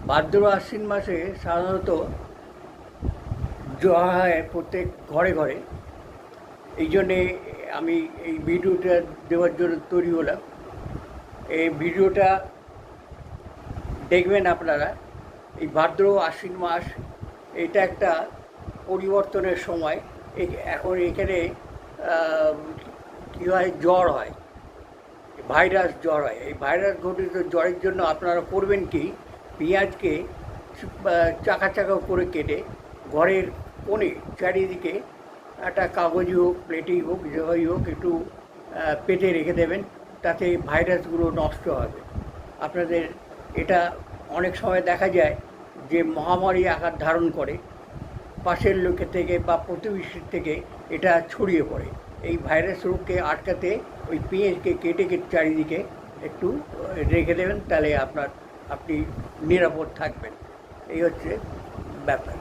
ভাদ্র আশ্বিন মাসে সাধারণত জ্বর হয় প্রত্যেক ঘরে ঘরে। এই জন্যে আমি এই ভিডিওটা দেওয়ার জন্য তৈরি হলাম। এই ভিডিওটা দেখবেন আপনারা। এই ভাদ্র আশ্বিন মাস এটা একটা পরিবর্তনের সময়। এখন এখানে কী হয়, জ্বর হয়, ভাইরাস জ্বর হয়। এই ভাইরাস ঘটিত জ্বরের জন্য আপনারা করবেন কি, পেঁয়াজকে চাকা চাকা করে কেটে ঘরের কোণে চারিদিকে একটা কাগজই হোক, প্লেটেই হোক, যেভাবেই হোক একটু পেটে রেখে দেবেন। তাতে ভাইরাসগুলো নষ্ট হবে আপনাদের। এটা অনেক সময় দেখা যায় যে মহামারী আকার ধারণ করে, পাশের লোকের থেকে বা প্রতিবেশীর থেকে এটা ছড়িয়ে পড়ে। এই ভাইরাস রোগকে আটকাতে ওই পেঁয়াজকে কেটে কেটে চারিদিকে একটু রেখে দেবেন, তাহলে আপনি নিরাপদ থাকবেন। এই হচ্ছে ব্যাপার।